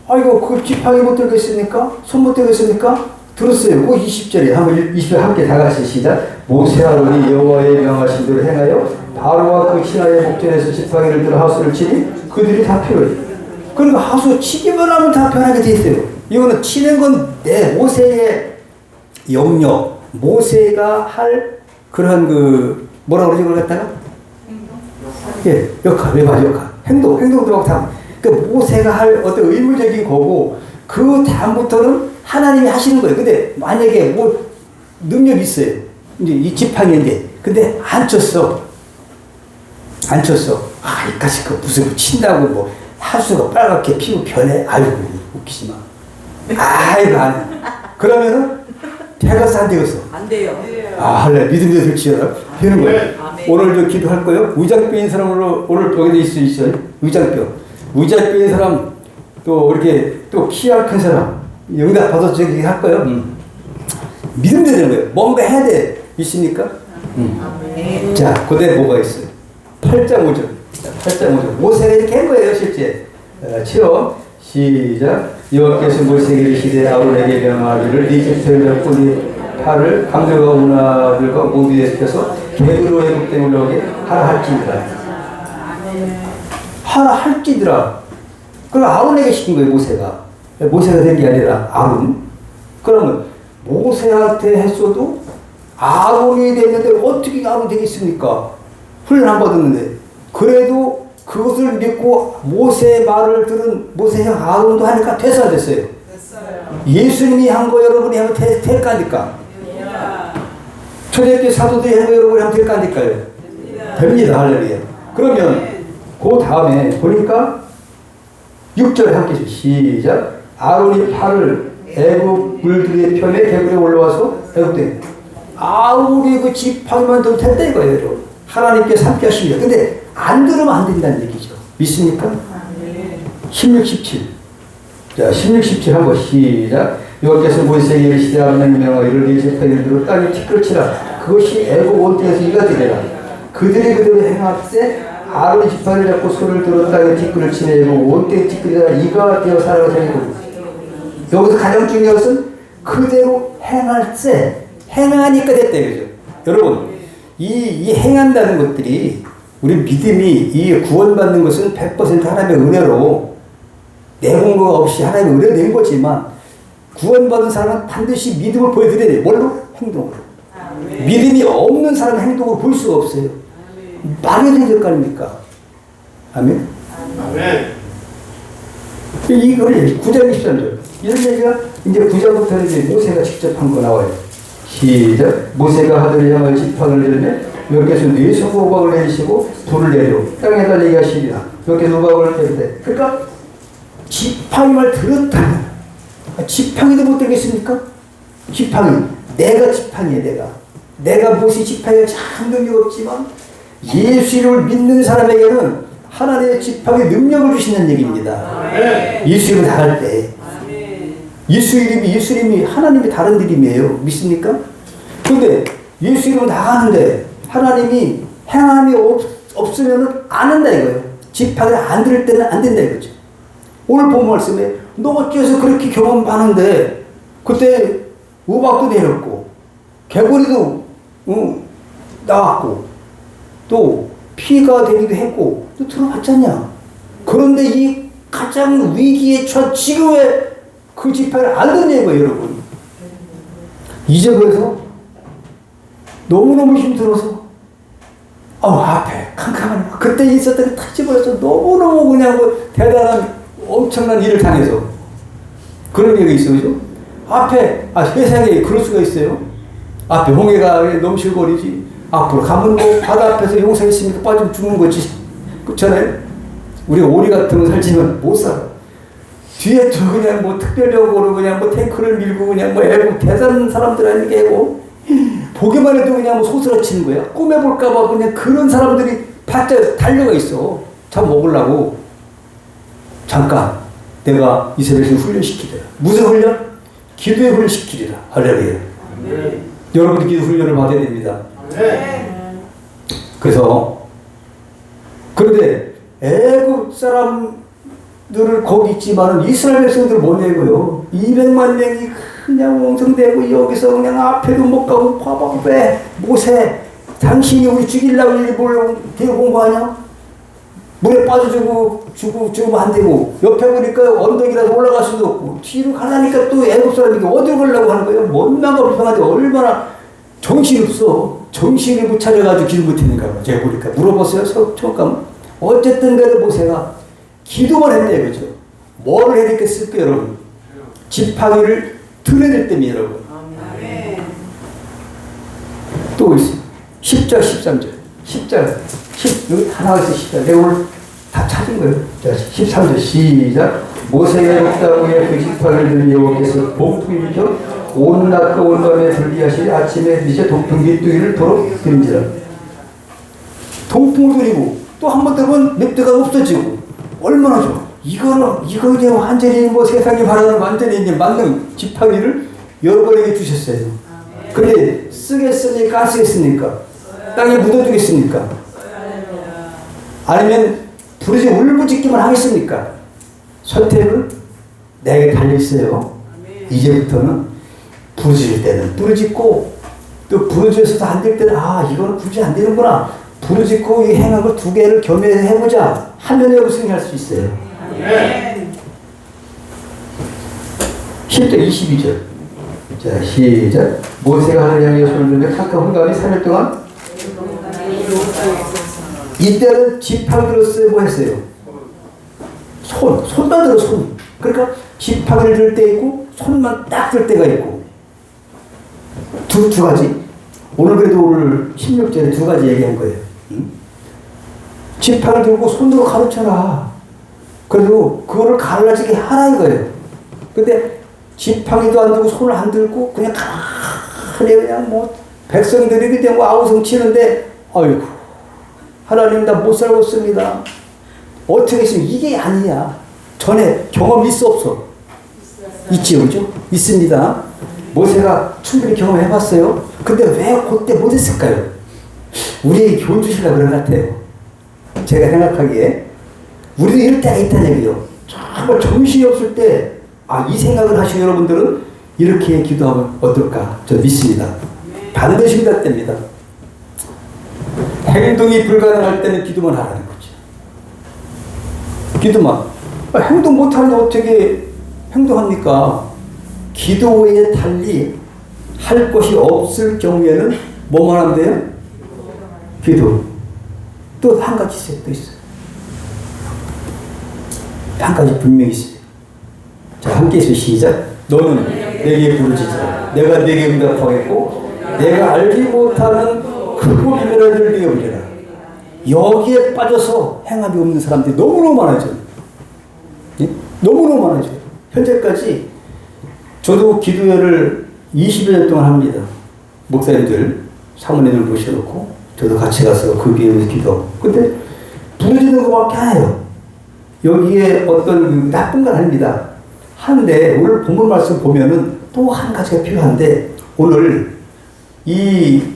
A: 아이고 그 지팡이 못 들겠습니까? 손 못 들겠습니까? 들었어요. 그 20절에 한번 20절 함께 다 같이 시작. 모세 아론이 여호와의 명하신 대로 행하여 바로와 그 신하의 목전에서 지팡이를 들어 하수를 치니 그들이 다 피로해. 그러니까 하수 치기만 하면 다 변하게 돼 있어요. 이거는 치는 건 내 모세의 영역, 모세가 할 그런 그 뭐라 그러지 그걸 갖다가? 예, 역할, 외발 역할, 행동 들어가고 다. 그 모세가 할 어떤 의무적인 거고 그 다음부터는 하나님이 하시는 거예요. 근데 만약에 뭐 능력이 있어요. 이제 이 지팡이인데 근데 안 쳤어. 아, 이까지 그 무슨 친다고 뭐 하수가 빨갛게 피부 변해. 아이고 웃기지 마. 아이고 안 해. 그러면은 되겠어 안 되겠어?
C: 안 돼요.
A: 아, 할래 믿음이 될지어다 되는 거예요.
C: 아멘.
A: 오늘 저 기도할 거예요. 의장병인 사람으로 오늘 여기도 있어요. 의장병인 사람 또 이렇게 또 키가 큰 사람 응답 받아서 저기 할 거예요. 믿음 되는 거예요. 뭔가 해야 돼. 믿습니까? 자, 그대 뭐가 있어요? 8장 5절. 8장 5절. 모세가 이렇게 한 거예요, 실제. 체험. 시작. 여호와께서 모세에게 이르시되 아론에게 명하기를 네 지팡이를 잡고 네 팔을 강들과 운하들과 모두에 펴서 객으로 애굽 땅에 올라오게 하라 할지니라. 하라 할지니라. 그럼 아론에게 시킨 거예요, 모세가. 모세가 된 게 아니라 아론. 그러면 모세한테 했어도 아론이 됐는데 어떻게 아론 되겠습니까? 훈련 안 받았는데. 그래도 그것을 믿고 모세의 말을 들은 모세형 아론도 하니까 돼서 안 됐어요? 예수님이 한 거 여러분이 하면 될까 안 될까? 초대교회 사도들이 한 거 여러분이 하면 될까 안 될까요? 됩니다. 할렐루야. 그러면 그 다음에 보니까 6절에 함께 해주세요. 시작. 아론이 팔을 애굽 물들의 편에 개굴에 올라와서 애굽 땅에 아론이 그 지팡이만 들면 된다 이거예요. 여러분. 하나님께서 함께 하십니다. 근데 안 들으면 안 된다는 얘기죠. 믿습니까? 16, 17. 자, 16, 17 한번 시작. 여호와께서 모세에게 이르시되 아론에게 명하기를 네 지팡이를 들어 땅에 티끌치라. 그것이 애굽 온 땅에서 이가 되리라. 그들이 그대로 행하되 아론이 지팡이를 잡고 손을 들어 땅에 티끌을 치네. 애굽 온 땅에 티끌이라 이가 되어 살아가서 행하고. 여기서 가장 중요한 것은 그대로 행할세. 행하니까 됐다 이거죠. 여러분, 이 행한다는 것들이 우리 믿음이 이 구원받는 것은 100% 하나님의 은혜로 내 공부가 없이 하나님의 은혜로 된 거지만 구원받은 사람은 반드시 믿음을 보여드려야 돼요. 뭘로? 행동으로. 믿음이 없는 사람은 행동으로 볼 수가 없어요. 말이 되는 거 아닙니까? 아멘?
B: 아멘.
A: 이거를 9장 23절. 이런 얘기가 이제 9장부터 이제 모세가 직접 한 거 나와요. 시작. 모세가 하늘을 향하여 지팡이를 내리매 여호와께서 네 손으로 우박을 내리시고 불을 내려 땅에 달리게 하시리라. 여호와께서 우박을 내릴 그러니까 지팡이를 들었다. 지팡이도 못 들겠습니까? 지팡이. 내가 지팡이에요. 내가 무엇이 지팡이가 참 능력이 없지만 예수 이름을 믿는 사람에게는 하나님의 지팡이 능력을 주시는 얘기입니다. 예수 이름 나갈 때 예수 이름이 하나님이 다른 이름이에요. 믿습니까? 근데 예수 이름 나가는데 하나님이 행함이 없으면 안 한다 이거예요. 지팡이를 안 들을 때는 안 된다 이거죠. 오늘 본 말씀에 너 어째서 그렇게 경험 많은데 그때 우박도 내렸고 개구리도 나왔고 또 피가 되기도 했고 또 들어봤잖냐. 그런데 이 가장 위기에 처한 지금의 그 지팡이를 안 듣는 거예요 여러분. 이제 그래서 너무너무 힘들어서 앞에 캄캄하네. 그때 있었던 게 다 집어서 너무너무 그냥 대단한 엄청난 일을 당해서 그런 얘기가 있어요. 그죠? 앞에 세상에 그럴 수가 있어요. 앞에 홍해가 넘실거리지. 앞으로 가면 뭐 바다 앞에서 용사 있으니까 빠지면 죽는 거지. 그렇잖아요. 우리가 오리 같으면 살지만 못 살아. 뒤에 또 그냥 뭐 특별력으로 그냥 뭐 탱크를 밀고 그냥 뭐 애고 대단한 사람들 아니게 애고 보기만 해도 그냥 뭐 소스라치는 거야. 꾸며볼까봐 그냥 그런 사람들이 바짝 달려가 있어. 참 먹으려고. 잠깐 내가 이스라엘을 훈련시키리라. 무슨 훈련? 기도의 훈련 시키리라. 할렐루야. 여러분이 기도 훈련을 받아야 됩니다. 그래서 그런데 애굽 사람들을 거기 있지만은 이스라엘 백성들을 못 내고요. 200만 명이 그냥 옹성대고 여기서 그냥 앞에도 못 가고 봐봐 왜 모세 당신이 우리 죽이려고 일부러 데리고 온 거 아니야? 물에 빠져주고 죽으면 안 되고 옆에 보니까 언덕이라서 올라갈 수도 없고 뒤로 가려니까 또 애국 사람이 어디로 가려고 하는 거예요. 원망과 불평한데 얼마나 정신이 없어. 정신이 못 차려가지고 기도 못했는가 제가 보니까 물어봤어요. 처음 가면 어쨌든 간에 모세가 기도만 했대요. 그죠? 뭐를 해야 되겠을까요 여러분? 지팡이를 들어야 될 때문에 여러분. 또 있어요. 10절 13절 10절 여기 다 나와있어요. 10절 내가 오늘 다 찾은 거예요. 자, 13절 시작. 모세가 옥다구에 그 지팡이를 들은 여호와께서 동풍이 일으켜 온 낮과 온 밤에 불리하시니 아침에 미제 동풍 밑두기를 도로 들인지라. 동풍을 들이고 또 한 번 들으면 맵대가 없어지고 얼마나 좋아. 이거 이제 완전히 뭐 세상이 바라는 완전히 이제 맞는 지팡이를 여러분에게 주셨어요. 근데 쓰겠습니까? 안 쓰겠습니까? 땅에 묻어두겠습니까? 아니면 부르지 울부짖기만 하겠습니까? 선택은 내게 달려있어요. 이제부터는 부르짖을 때는 부르짖고 또 부르짖어서도 안 될 때는 이거는 굳이 안 되는구나. 부르짖고 이 행한 걸 두 개를 겸해해보자 하면 여러분 승리할 수 있어요. 10절 22절 자 시작. 모세가 하늘 향해 손을 들며 캄캄한 밤에 3일 동안 이때는 지팡이 들었어요. 뭐 했어요? 손만 들어 손. 그러니까 지팡이를 들 때 있고 손만 딱 들 때가 있고 두 가지. 오늘 그래도 오늘 16절에 두 가지 얘기한 거예요. 지팡이를 들고 손으로 가르쳐라. 그래도 그거를 갈라지게 하라 이거예요. 근데 지팡이도 안 들고 손을 안 들고 그냥 가만히 그냥 뭐 백성들이 그냥 뭐 아우성 치는데 아이고 하나님 나 못 살겠습니다. 어떻게 했으면 이게 아니야. 전에 경험이 있어 없어? 있지요, 그죠? 있습니다. 모세가 충분히 경험해봤어요. 근데 왜 그때 못했을까요? 우리 교훈 주시려고 그런 것 같아요. 제가 생각하기에 우리도 이럴 때가 있다는 얘기요. 정말 정신이 없을 때 이 생각을 하시는 여러분들은 이렇게 기도하면 어떨까? 저 믿습니다. 반드시 응답됩니다. 행동이 불가능할 때는 기도만 하라는 거죠. 기도만. 행동 못하는데 어떻게 행동합니까? 기도 외에 달리 할 것이 없을 경우에는 뭐만 하면 돼요? 기도. 또 한 가지 있어요. 또 있어요. 한 가지 분명히 있어요. 자, 함께 해서 시작. 너는 내게 부르짖으라. 내가 내게 응답하겠고 내가 알지 못하는 크고 비밀한 일을 내어보리라. 여기에 빠져서 행함이 없는 사람들이 너무너무 많아져요. 예? 너무너무 많아져요. 현재까지 저도 기도회를 20여 년 동안 합니다. 목사님들, 사모님들 모셔놓고 저도 같이 가서 그 기도에 기도하고. 근데 부르짖는 것밖에 안 해요. 여기에 어떤 나쁜 건 아닙니다. 하는데 오늘 본문 말씀 보면은 또 한 가지가 필요한데 오늘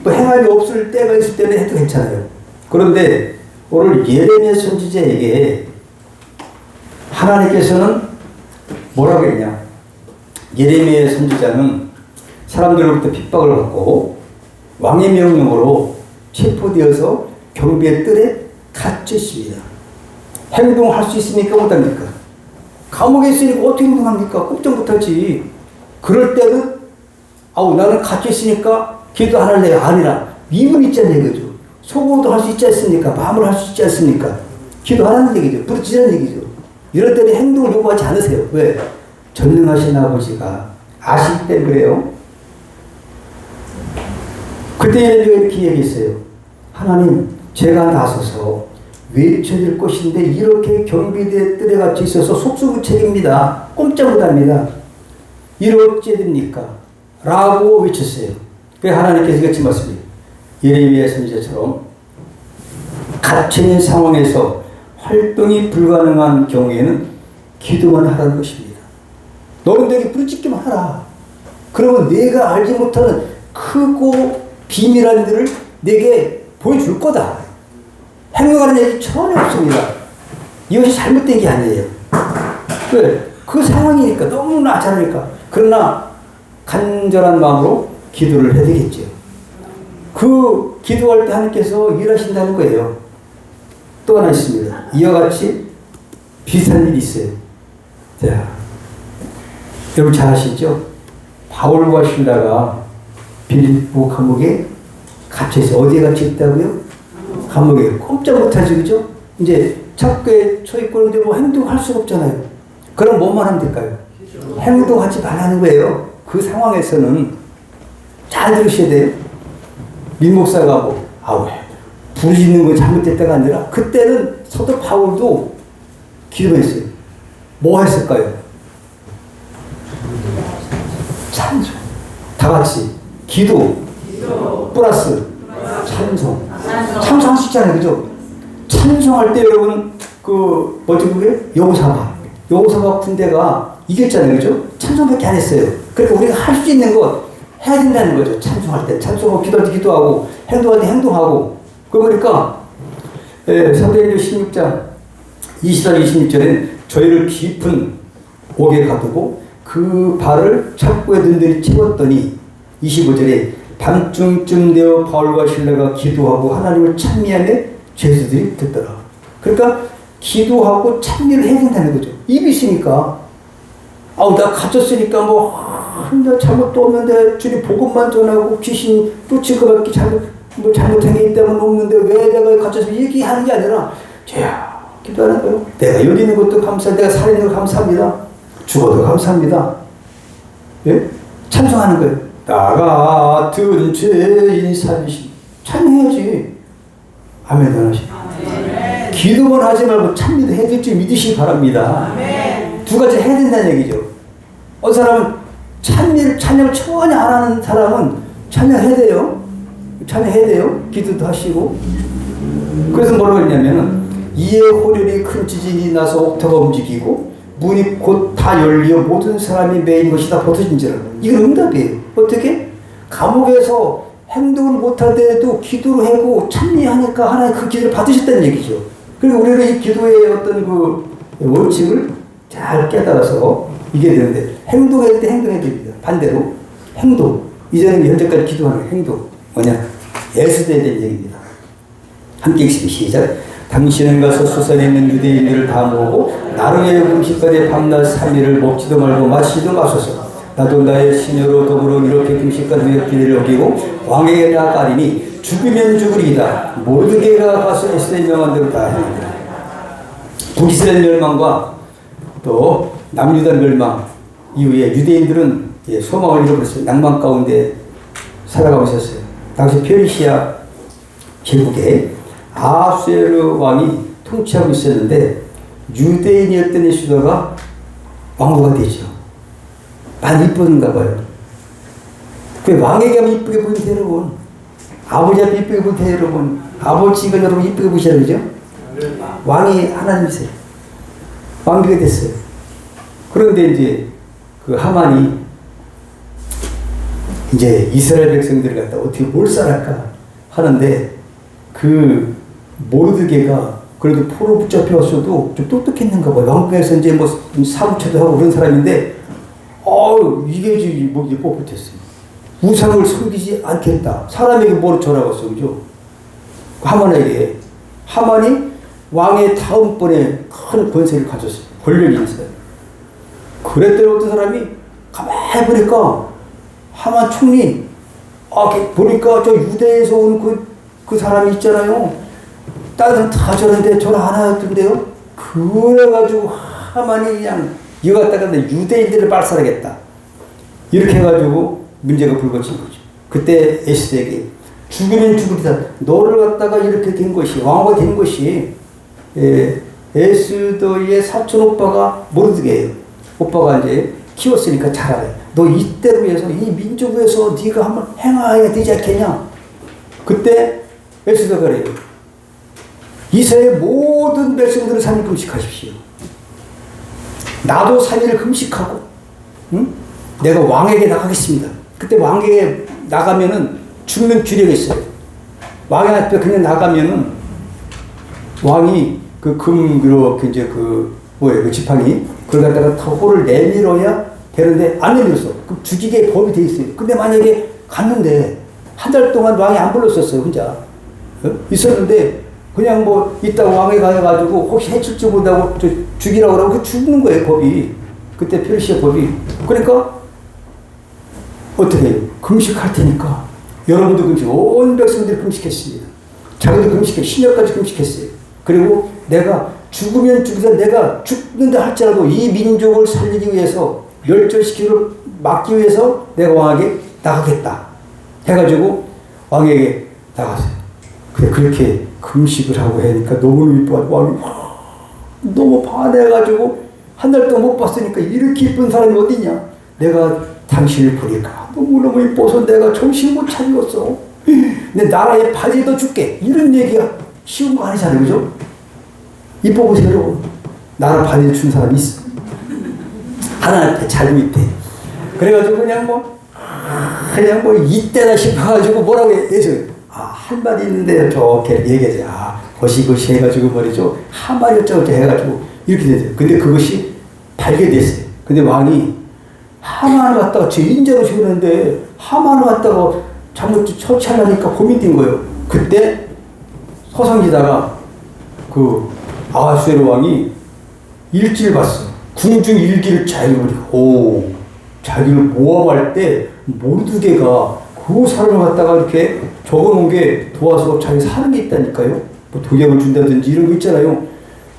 A: 또 행함이 없을 때가 있을 때는 해도 괜찮아요. 그런데 오늘 예레미야 선지자에게 하나님께서는 뭐라고 했냐? 예레미야 선지자는 사람들로부터 핍박을 받고 왕의 명령으로 체포되어서 경비의 뜰에 갇혀 있습니다. 행동할 수 있습니까? 못합니까? 감옥에 있으니까 어떻게 행동합니까? 꼼짝 못하지. 그럴 때는 나는 갇혀 있으니까 기도 안 할래요. 아니라 미분 있지 않는 얘기죠. 속으로도 할 수 있지 않습니까? 마음으로 할 수 있지 않습니까? 기도 하라는 얘기죠. 부르짖으라는 얘기죠. 이럴 때는 행동을 요구하지 않으세요. 왜? 전능하신 아버지가 아실 때 그래요. 그때 이렇게 얘기했어요. 하나님, 제가 나서서 외쳐질 것인데 이렇게 경비대 뜰에 갇혀 있어서 속수무책입니다. 꼼짝 못합니다. 이를 어찌 됩니까? 라고 외쳤어요. 그래서 하나님께서 이같이 말씀해요. 예레미야 선지자처럼 갇혀있는 상황에서 활동이 불가능한 경우에는 기도만 하라는 것입니다. 너는 내게 부르짖기만 하라. 그러면 내가 알지 못하는 크고 비밀한 일을 내게 보여줄 거다. 행동하는 얘기 전혀 없습니다. 이것이 잘못된 게 아니에요. 왜? 그 상황이니까 너무나 잘하니까. 그러나 간절한 마음으로 기도를 해야 되겠죠. 그 기도할 때 하나님께서 일하신다는 거예요. 또 하나 있습니다. 이와 같이 비슷한 일이 있어요. 자, 여러분 잘 아시죠? 바울과 실라가 빌립보 감옥에 갇혀있어요. 어디에 갇혀있다고요? 감옥에. 꼼짝 못하지, 그죠? 이제 착고에 처있고 있는데 뭐 행동할 수가 없잖아요. 그럼 뭐만 하면 될까요? 행동하지 말라는 거예요. 그 상황에서는 잘 들으셔야 돼요. 민목사가 부르짖는 건 잘못됐다가 아니라 그때는 사도 바울도 기도했어요. 뭐 했을까요? 찬송. 다 같이 기도 플러스 찬송. 찬송할 수 있잖아요, 그죠? 찬송할 때 여러분 뭐지 그게? 여호사박 군대가 이겼잖아요, 그죠? 찬송밖에 안 했어요. 그러니까 우리가 할 수 있는 것 해야 된다는 거죠. 찬송할 때 찬송하고 기도할 때 기도하고 행동할 때 행동하고. 그러니까 사도행전 16장 20절 26절엔 저희를 깊은 옥에 가두고 그 발을 착고에 든든히 채웠더니 25절에 밤중쯤 되어 바울과 실라가 기도하고 하나님을 찬미하며 죄수들이 듣더라. 그러니까 기도하고 찬미를 해야 된다는 거죠. 입이 있으니까 나 갇혔으니까 나 잘못도 없는데 주님 복음만 전하고 귀신 쫓을 것 같게 잘못한 게 있다면 없는데 왜 내가 갇혀서 얘기하는 게 아니라 죄야 기도하는 거예요. 내가 여기 있는 것도 감사합니다. 내가 살아있는 것 감사합니다. 죽어도 감사합니다. 예? 찬송하는 거예요. 나 같은 죄인 살리심. 찬양해야지. 아멘. 아멘. 기도만 하지 말고 찬미도 해야 될 줄 믿으시기 바랍니다. 아멘. 두 가지 해야 된다는 얘기죠. 어떤 사람은 찬양을 전혀 안 하는 사람은 찬양해야 돼요. 찬양해야 돼요. 기도도 하시고. 그래서 뭐라고 했냐면은 이에 호련히 큰 지진이 나서 옥토가 움직이고 문이 곧 다 열리어 모든 사람이 매인 것이 다 벗어진지라. 이건 응답이에요. 어떻게? 감옥에서 행동을 못하더라도 기도를 하고 찬미하니까 하나님 그 기도를 받으셨다는 얘기죠. 그리고 우리는 이 기도의 어떤 그 원칙을 잘 깨달아서 이게 되는데 행동할 때 행동해야 됩니다. 반대로 행동. 이제는 현재까지 기도하는 행동. 뭐냐? 예수대에 대한 얘기입니다. 함께 읽습니다. 시작. 당신은 가서 수산에 있는 유대인들을 다 모으고 나루의 금식까지 밤낮 3일을 먹지도 말고 마시지도 마소서. 나도 나의 시녀로 더불어 이렇게 금식한 후에 기회를 어기고 왕에게 나아가리니 죽으면 죽으리이다. 모르드게가 가서 에스더의 명한 대로 다 행하리라. 북이스라엘 멸망과 또 남유다 멸망 이후에 유대인들은 소망을 잃어버렸어요. 낭만 가운데 살아가고 있었어요. 당시 페르시아 제국에 아하수에르 왕이 통치하고 있었는데 유대인이었던 에스더가 왕후가 되죠. 많이 이쁜가 봐요. 그 왕에게 하면 이쁘게 보이세요, 여러분. 아버지 앞에 이쁘게 보이세요, 여러분. 아버지가 여러분 이쁘게 보시라 그러죠? 왕이 하나님이세요. 왕비가 됐어요. 그런데 이제 그 하만이 이제 이스라엘 백성들을 갖다 어떻게 몰살할까 하는데 그 모르드게가 그래도 포로 붙잡혀왔어도 좀 똑똑했는가 봐요. 왕궁에서 이제 뭐 사무처도 하고 그런 사람인데 이게 뭐 뻣뻣했어요. 우상을 섬기지 않겠다. 사람에게 뭘 전하겠어, 그죠? 하만에게. 하만이 왕의 다음번에 큰 권세를 가졌어요. 권력이 있어요. 그랬더니 어떤 사람이 가만히 보니까 하만 총리, 보니까 저 유대에서 온 그 사람이 있잖아요. 다른 다 저런데 저는 안 하던데요. 그래가지고 하만이 그냥 이거 갖다가 유대인들을 발살하겠다. 이렇게 해가지고 문제가 불거진 거죠. 그때 에스더에게 죽으면 죽으리다. 너를 갖다가 이렇게 된 것이 왕후가 된 것이 에스더의 사촌 오빠가 모르드게예요. 오빠가 이제 키웠으니까 잘 알아요. 너 이때로 해서 이 민족 위해서 네가 한번 행하야 되지 않겠냐. 그때 에스더가 그래요. 이스라엘 모든 백성들을 3일 금식하십시오. 나도 3일 금식하고, 응? 내가 왕에게 나가겠습니다. 그때 왕에게 나가면은 죽는 규례가 있어요. 왕의 앞에 그냥 나가면은 왕이 그렇게 이제 그 지팡이 그걸 갖다가 호를 내밀어야 되는데 안 내밀었어. 그럼 죽이게 법이 돼 있어요. 근데 만약에 갔는데 한 달 동안 왕이 안 불렀었어요. 혼자 있었는데 그냥 뭐 이따 왕에 가가지고 혹시 해칠지 못하고 죽이라고 그러고 죽는 거예요. 법이. 그때 페르시아 법이. 그러니까 어떻게 해요? 금식할 테니까 여러분도 금식, 온 백성들이 금식했습니다. 자기도 금식해, 신약까지 금식했어요. 그리고 내가 죽으면 죽으자 내가 죽는다 할지라도 이 민족을 살리기 위해서 멸절시키기를 막기 위해서 내가 왕에게 나가겠다 해가지고 왕에게 나갔어요. 근데 그렇게 금식을 하고 하니까 너무 이뻐가지고 왕이 너무 반해가지고 한 달 동안 못 봤으니까 이렇게 이쁜 사람이 어디냐. 내가 당신을 보니까 너무너무 이뻐서 내가 정신 못 차리겠어. 내 나라에 바지도 줄게. 이런 얘기가 쉬운 거 아니잖아요. 그죠? 이뻐 보세요, 여러분. 나라 바지를 준 사람이 있어. 하나님한테 잘 밑에. 그래가지고 그냥 뭐 이때다 싶어가지고 뭐라고 해서 할 말이 있는데 저렇게 얘기하세요. 거시거시 해가지고 말이죠. 하말이 어쩌고 해가지고 이렇게 되죠. 근데 그것이 발견됐어요. 근데 왕이 하만을 갖다가 제 인자로 세우는데 하만을 갖다가 잘못 처치하려니까 고민된 거예요. 그때 서성기다가 그 아하수에르 왕이 일지를 봤어. 궁중 일기를 잘 읽으니까 자기를 모함할 때 모르드게가 그 사람을 갖다가 이렇게 적어놓은 게 도와서 자기 사는 게 있다니까요. 뭐 독약을 준다든지 이런 거 있잖아요.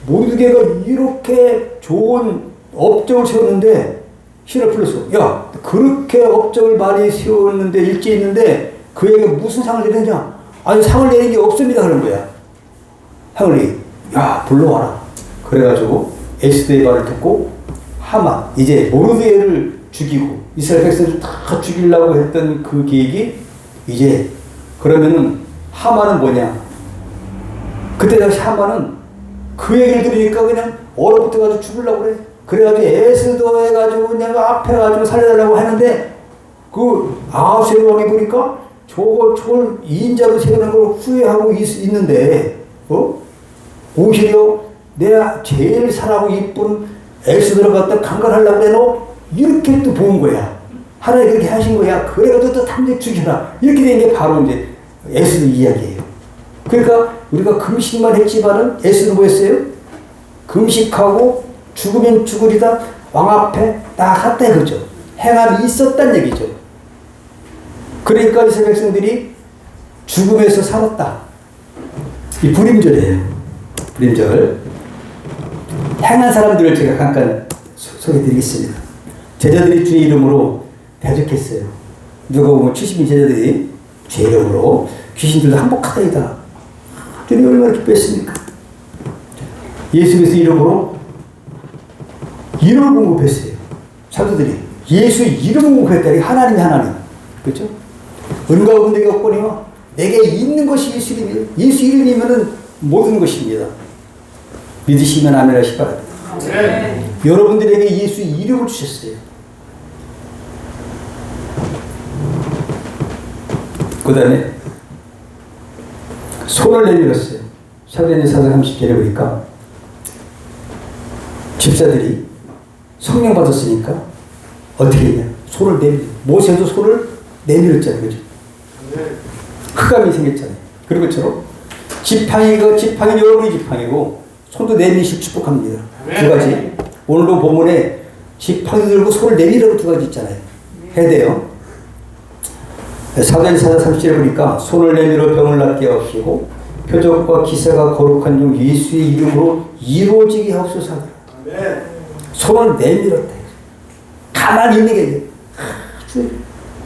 A: 모르드게가 이렇게 좋은 업적을 세웠는데 실을 풀렸어. 야, 그렇게 업적을 많이 세웠는데 일찍 있는데 그에게 무슨 상을 내느냐? 아니 상을 내는 게 없습니다 그런 거야. 상을 내. 야, 불러와라. 그래가지고 에스더의 말을 듣고 하만 이제 모르드게를 죽이고 이스라엘 백성을 다 죽이려고 했던 그 계획이 이제 그러면은 하만은 뭐냐? 그때 당시 하만은 그 얘기를 들으니까 그냥 얼어붙어가지고 죽으려고 그래. 그래가지고 에스더 해가지고 그냥 앞에 가지고 살려달라고 하는데 그 아하수에르 왕이 보니까 저걸 인자로 세우는 걸 후회하고 있는데 오히려 내가 제일 사랑하고 이쁜 엑소더를 갖다 강간하려고 해너 이렇게 또 본 거야. 하나님 그렇게 하신 거야. 그래가지고 또 탐내 죽여라. 이렇게 된 게 바로 이제 엑소더 이야기예요. 그러니까 우리가 금식만 했지만은 엑소더 뭐였어요? 금식하고 죽으면 죽으리다 왕 앞에 나갔다 이거죠. 행함이 있었단 얘기죠. 그러니까 이스라엘 백성들이 죽음에서 살았다. 이 불임절이에요. 불임절. 행한 사람들을 제가 잠깐 소개해드리겠습니다. 제자들이 주의 이름으로 대적했어요. 누가 보면 70인 제자들이 주의 이름으로 귀신들도 항복하다이다. 주님 얼마나 기뻐했습니까? 예수 그리스도 이름으로 이름을 공급했어요. 사도들이 예수 이름을 공급했다니 하나님 그렇죠? 은과 은대가 없거니와 내게 있는 것이 예수 이름이에요. 예수 이름이면은 모든 것입니다. 믿으시면 아멘 하시기 바랍니다. 네. 여러분들에게 예수 이름을 주셨어요. 그 다음에 손을 내밀었어요. 사도행전 4장 30절에 보니까 집사들이 성령 받았으니까 어떻게 했냐? 손을 내밀, 모세도 손을 내밀었잖아요. 그죠? 흑암이 생겼잖아요. 그런 것처럼 지팡이 여러분이 지팡이고 손도 내미시고 축복합니다. 두 가지. 오늘도 본문에 지팡이 들고 손을 내밀으라고 두 가지 있잖아요. 해야 돼요. 사도행전 4장 30절에 보니까 손을 내밀어 병을 낫게 하시고 표적과 기사가 거룩한 종 예수의 이름으로 이루어지게 하옵소서 하더라. 손을 내밀었다. 가만히 있는 게 아니라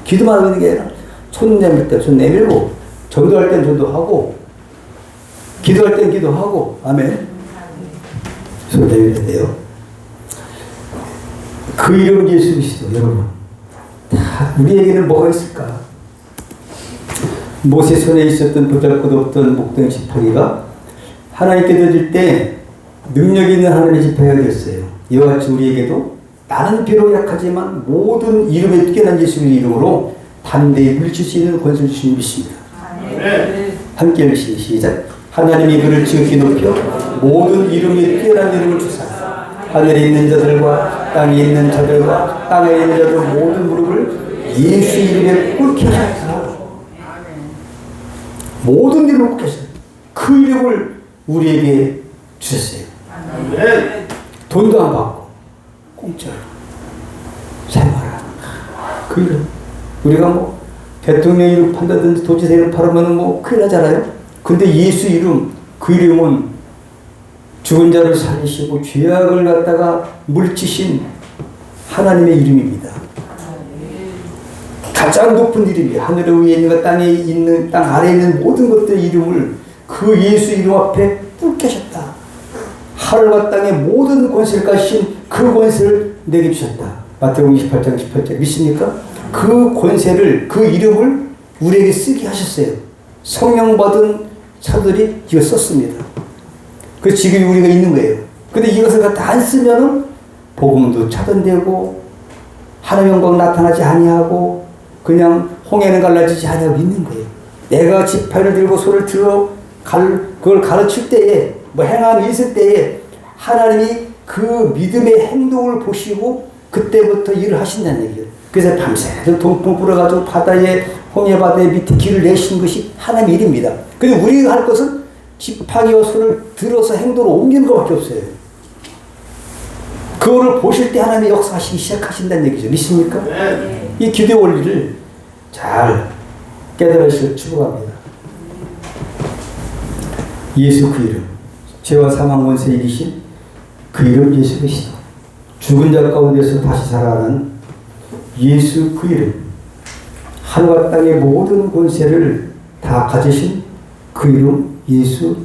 A: 기도만 하고 있는 게 아니라 손 내밀 때 손 내밀고 전도할 땐 전도하고 기도할 땐 기도하고 아멘. 손 내밀어야 돼요. 그 이름 예수 그리스도 여러분 다 우리에게는 뭐가 있을까? 모세 손에 있었던 보잘것없던 목동 지팡이가 하나님께 드릴 때 능력 있는 하나님의 지팡이가 되었어요. 이와 같이 우리에게도 나는 비록 약하지만 모든 이름에 뛰어난 예수의 이름으로 담대히 물칠 수 있는 권세를 주신 믿습니다. 네. 함께 읽으시기 시작. 하나님이 그를 지극히 높여 모든 이름에 뛰어난 이름을 주사 하늘에 있는 자들과 땅에 있는 자들과 땅에 있는 자들 모든 무릎을 예수 이름에 꿇게 하셨다. 모든 이름을 꿇게 하셨다. 그 이름을 우리에게 주셨어요. 네. 돈도 안 받고 공짜로 사용하라. 그 이름. 우리가 뭐 대통령 이름 판다든지 도지사 이름 팔으면 뭐 큰일 나잖아요. 근데 예수 이름, 그 이름은 죽은 자를 살리시고 죄악을 갖다가 물리치신 하나님의 이름입니다. 가장 높은 이름이에요. 하늘 위에 있는 것, 땅에 있는, 땅 아래에 있는 모든 것들의 이름을 그 예수 이름 앞에 뿔게 하셨다. 하늘과 땅의 모든 권세를 가신 그 권세를 내게 주셨다. 마태복음 28장 18절 믿습니까? 그 권세를, 그 이름을 우리에게 쓰게 하셨어요. 성령 받은 사도들이 이거 썼습니다. 그래서 지금 우리가 있는 거예요. 근데 이것을 갖다 안 쓰면은 복음도 차단되고 하나님의 영광 나타나지 아니하고 그냥 홍해는 갈라지지 아니하고 있는 거예요. 내가 지팡이를 들고 손을 들어 그걸 가르칠 때에 뭐 행함이 있을 때에 하나님이 그 믿음의 행동을 보시고 그때부터 일을 하신다는 얘기예요. 그래서 밤새도록 동풍 불어가지고 바다에 홍해 바다에 밑에 길을 내신 것이 하나님의 일입니다. 근데 우리가 할 것은 지팡이와 손을 들어서 행동으로 옮기는 것밖에 없어요. 그거를 보실 때 하나님이 역사하시기 시작하신다는 얘기죠. 믿습니까? 네. 이 기도의 원리를 잘 깨달으시길 축복합니다. 예수 그 이름, 죄와 사망 원세 이기신 그 이름 예수 그리스도, 죽은 자 가운데서 다시 살아나는 예수 그 이름, 하늘과 땅의 모든 권세를 다 가지신 그 이름 예수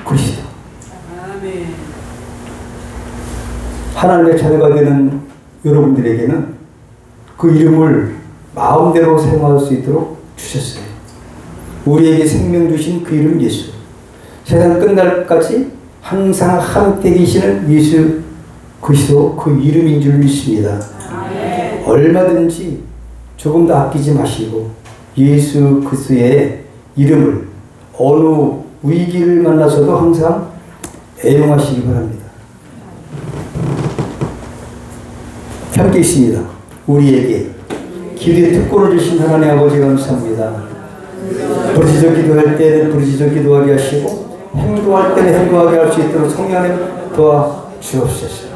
A: 그리스도. 아멘. 하나님의 자녀가 되는 여러분들에게는 그 이름을 마음대로 사용할 수 있도록 주셨어요. 우리에게 생명 주신 그 이름 예수. 세상 끝날까지 항상 함께 계시는 예수 그리스도 그 이름인 줄 믿습니다. 아멘. 얼마든지 조금 더 아끼지 마시고 예수 그리스도의 이름을 어느 위기를 만나서도 항상 애용하시기 바랍니다. 함께 있습니다. 우리에게 기도의 특권을 주신 하나님 아버지 감사합니다. 부르짖어 기도할 때는 부르짖어 기도하게 하시고 행동할 때는 행동하게 할 수 있도록 성령 하나님 도와주옵소서.